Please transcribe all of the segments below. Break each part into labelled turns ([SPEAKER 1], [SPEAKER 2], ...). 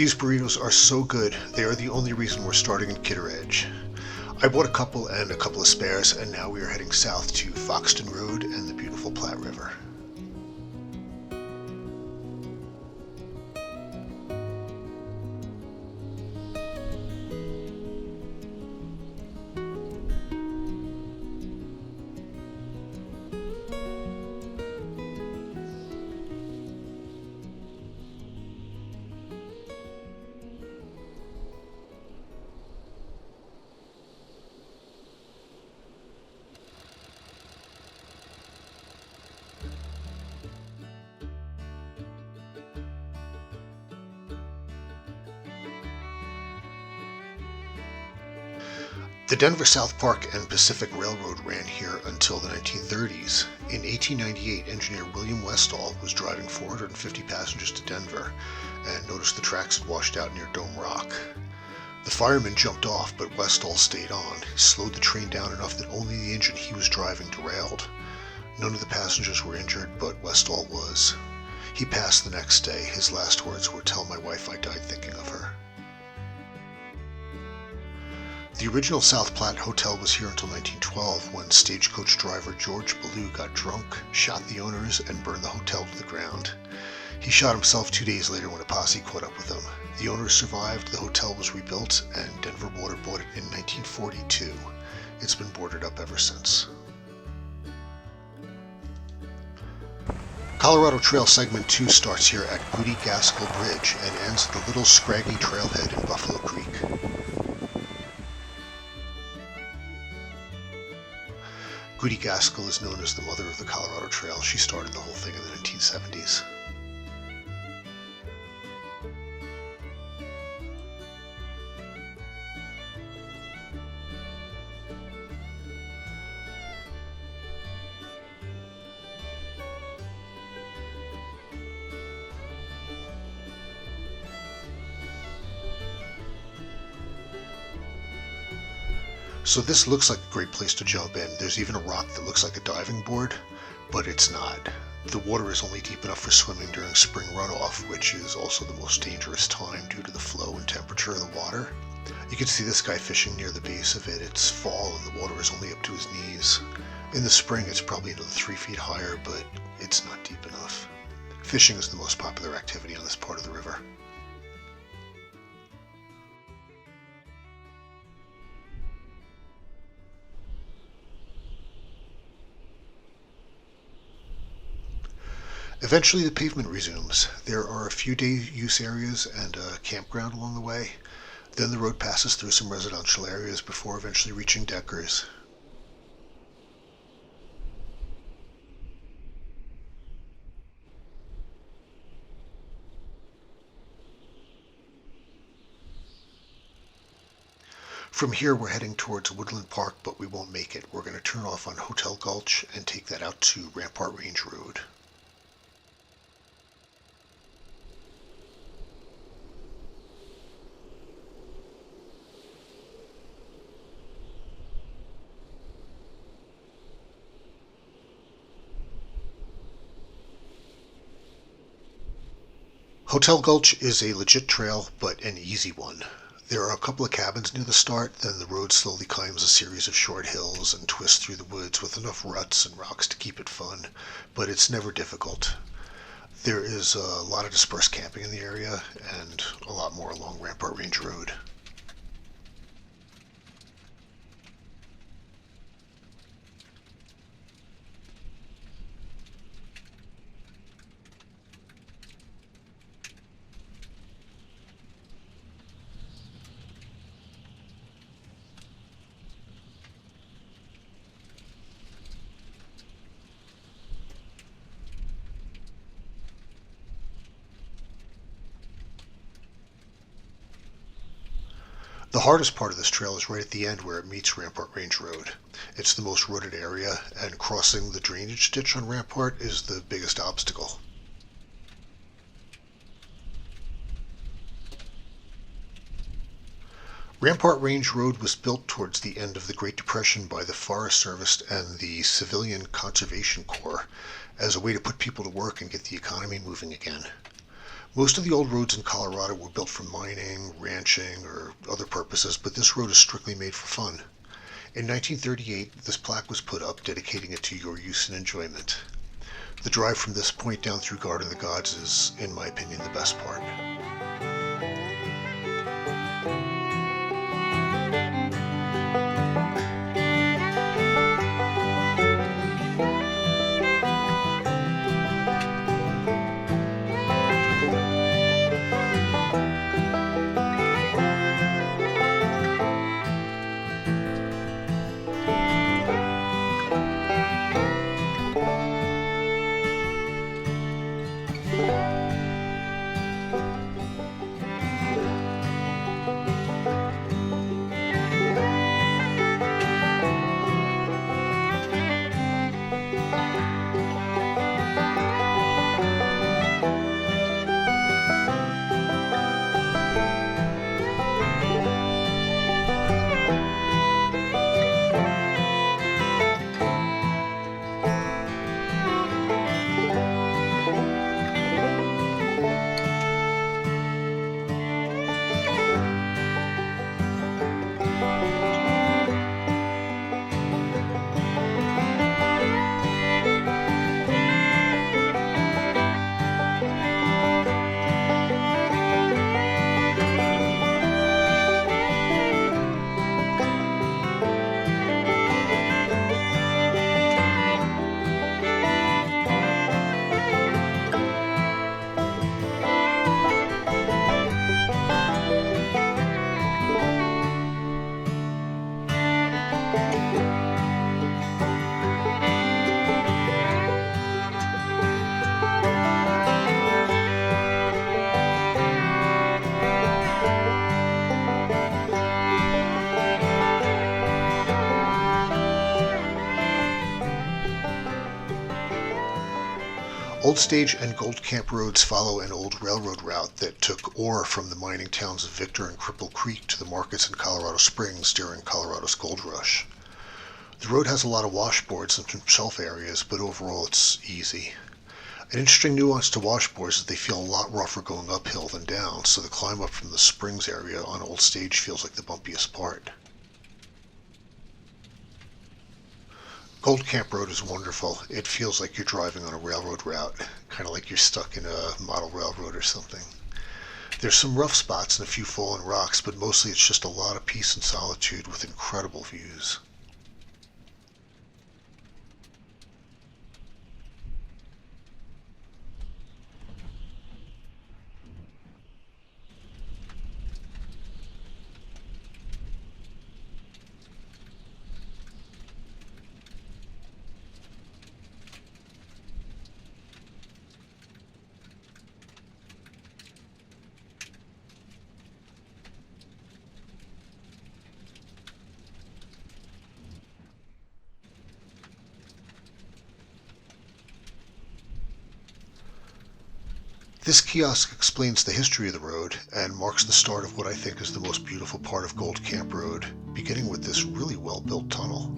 [SPEAKER 1] These burritos are so good, they are the only reason we're starting in Kittredge. I bought a couple and a couple of spares, and now we are heading south to Foxton Road and the beautiful Platte River. The Denver South Park and Pacific Railroad ran here until the 1930s. In 1898, engineer William Westall was driving 450 passengers to Denver and noticed the tracks had washed out near Dome Rock. The fireman jumped off, but Westall stayed on. He slowed the train down enough that only the engine he was driving derailed. None of the passengers were injured, but Westall was. He passed the next day. His last words were, "Tell my wife I died thinking of her." The original South Platte Hotel was here until 1912, when stagecoach driver George Ballou got drunk, shot the owners, and burned the hotel to the ground. He shot himself 2 days later when a posse caught up with him. The owners survived, the hotel was rebuilt, and Denver Water bought it in 1942. It's been boarded up ever since. Colorado Trail Segment 2 starts here at Goody Gaskell Bridge and ends at the Little Scraggy Trailhead in Buffalo Creek. Goody Gaskell is known as the mother of the Colorado Trail. She started the whole thing in the 1970s. So this looks like a great place to jump in. There's even a rock that looks like a diving board, but it's not. The water is only deep enough for swimming during spring runoff, which is also the most dangerous time due to the flow and temperature of the water. You can see this guy fishing near the base of it. It's fall and the water is only up to his knees. In the spring it's probably another 3 feet higher, but it's not deep enough. Fishing is the most popular activity on this part of the river. Eventually the pavement resumes. There are a few day use areas and a campground along the way. Then the road passes through some residential areas before eventually reaching Deckers. From here we're heading towards Woodland Park, but we won't make it. We're going to turn off on Hotel Gulch and take that out to Rampart Range Road. Hotel Gulch is a legit trail, but an easy one. There are a couple of cabins near the start, then the road slowly climbs a series of short hills and twists through the woods with enough ruts and rocks to keep it fun, but it's never difficult. There is a lot of dispersed camping in the area, and a lot more along Rampart Range Road. The hardest part of this trail is right at the end where it meets Rampart Range Road. It's the most rutted area, and crossing the drainage ditch on Rampart is the biggest obstacle. Rampart Range Road was built towards the end of the Great Depression by the Forest Service and the Civilian Conservation Corps as a way to put people to work and get the economy moving again. Most of the old roads in Colorado were built for mining, ranching, or other purposes, but this road is strictly made for fun. In 1938, this plaque was put up dedicating it to your use and enjoyment. The drive from this point down through Garden of the Gods is, in my opinion, the best part. Old Stage and Gold Camp roads follow an old railroad route that took ore from the mining towns of Victor and Cripple Creek to the markets in Colorado Springs during Colorado's gold rush. The road has a lot of washboards and some shelf areas, but overall it's easy. An interesting nuance to washboards is they feel a lot rougher going uphill than down, so the climb up from the Springs area on Old Stage feels like the bumpiest part. Gold Camp Road is wonderful. It feels like you're driving on a railroad route, kind of like you're stuck in a model railroad or something. There's some rough spots and a few fallen rocks, but mostly it's just a lot of peace and solitude with incredible views. This kiosk explains the history of the road and marks the start of what I think is the most beautiful part of Gold Camp Road, beginning with this really well-built tunnel.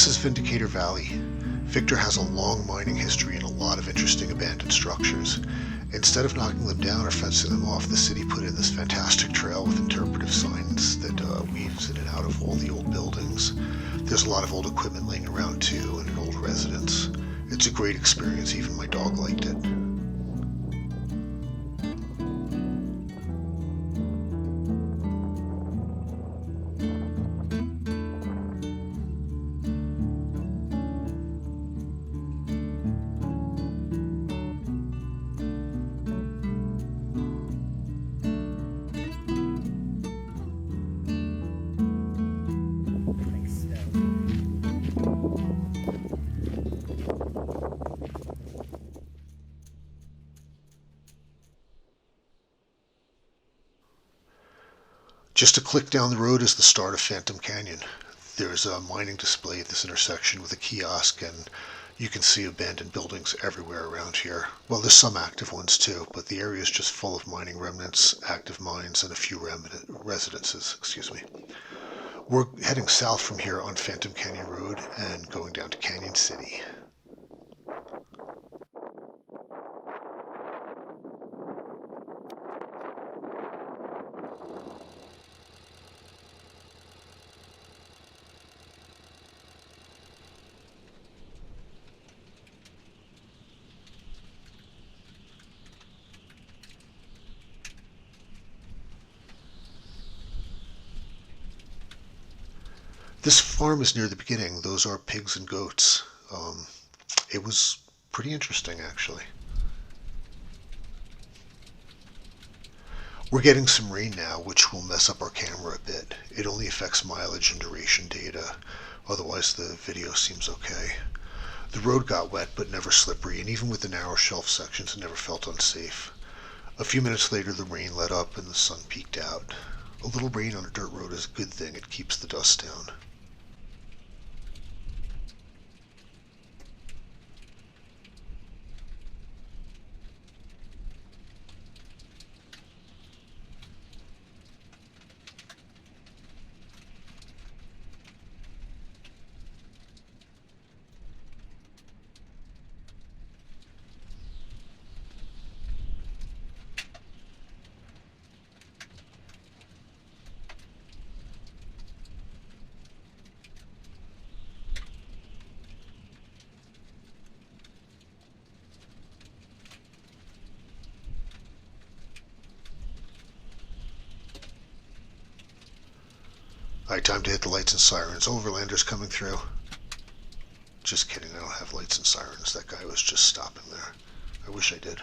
[SPEAKER 1] This is Vindicator Valley. Victor has a long mining history and a lot of interesting abandoned structures. Instead of knocking them down or fencing them off, the city put in this fantastic trail with interpretive signs that weaves in and out of all the old buildings. There's a lot of old equipment laying around too, and an old residence. It's a great experience, even my dog liked it. Just a click down the road is the start of Phantom Canyon. There's a mining display at this intersection with a kiosk, and you can see abandoned buildings everywhere around here. Well, there's some active ones too, but the area is just full of mining remnants, active mines, and a few residences. We're heading south from here on Phantom Canyon Road and going down to Canon City. This farm is near the beginning. Those are pigs and goats. It was pretty interesting, actually. We're getting some rain now, which will mess up our camera a bit. It only affects mileage and duration data. Otherwise, the video seems okay. The road got wet, but never slippery, and even with the narrow shelf sections, it never felt unsafe. A few minutes later, the rain let up and the sun peeked out. A little rain on a dirt road is a good thing. It keeps the dust down. Alright, time to hit the lights and sirens. Overlanders coming through. Just kidding, I don't have lights and sirens. That guy was just stopping there. I wish I did.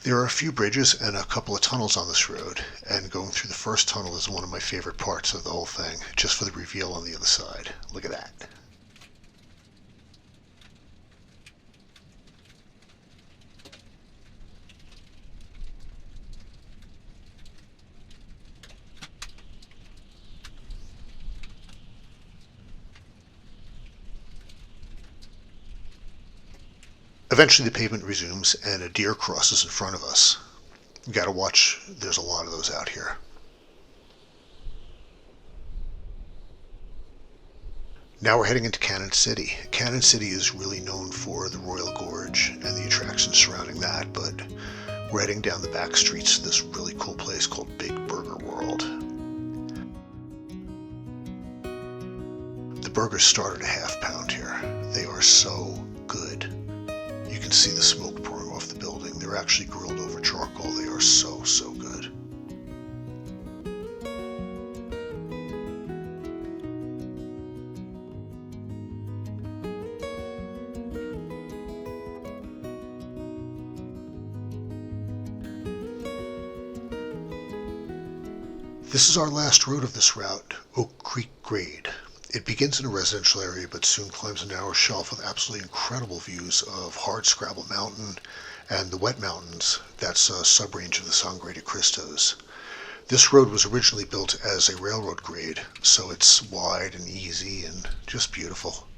[SPEAKER 1] There are a few bridges and a couple of tunnels on this road, and going through the first tunnel is one of my favorite parts of the whole thing, just for the reveal on the other side. Look at that. Eventually the pavement resumes and a deer crosses in front of us. You gotta watch, there's a lot of those out here. Now we're heading into Canon City. Canon City is really known for the Royal Gorge and the attractions surrounding that, but we're heading down the back streets to this really cool place called Big Burger World. The burgers start at a £1/2 here. They are so good. You can see the smoke pouring off the building. They're actually grilled over charcoal. They are so good. This is our last road of this route, Oak Creek Grade. It begins in a residential area but soon climbs a narrow shelf with absolutely incredible views of Hardscrabble Mountain and the Wet Mountains. That's a sub-range of the Sangre de Cristos. This road was originally built as a railroad grade, so it's wide and easy and just beautiful.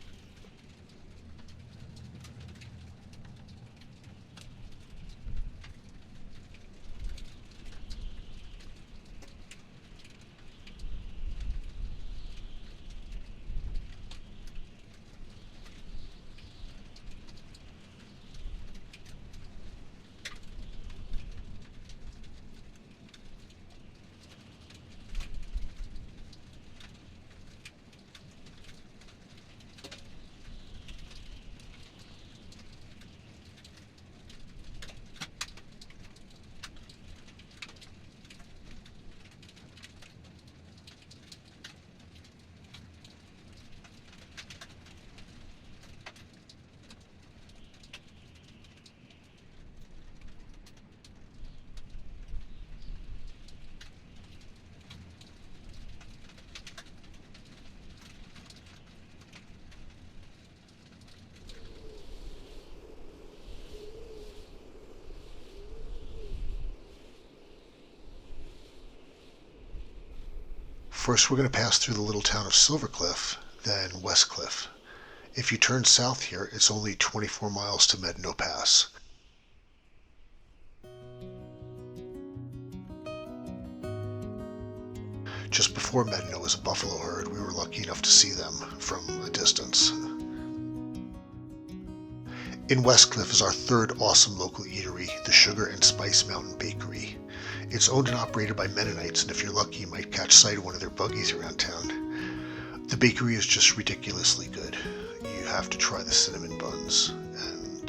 [SPEAKER 1] First, we're going to pass through the little town of Silvercliff, then Westcliffe. If you turn south here, it's only 24 miles to Medno Pass. Just before Medno is a buffalo herd. We were lucky enough to see them from a distance. In Westcliffe is our third awesome local eatery, the Sugar and Spice Mountain Bakery. It's owned and operated by Mennonites, and if you're lucky, you might catch sight of one of their buggies around town. The bakery is just ridiculously good. You have to try the cinnamon buns, and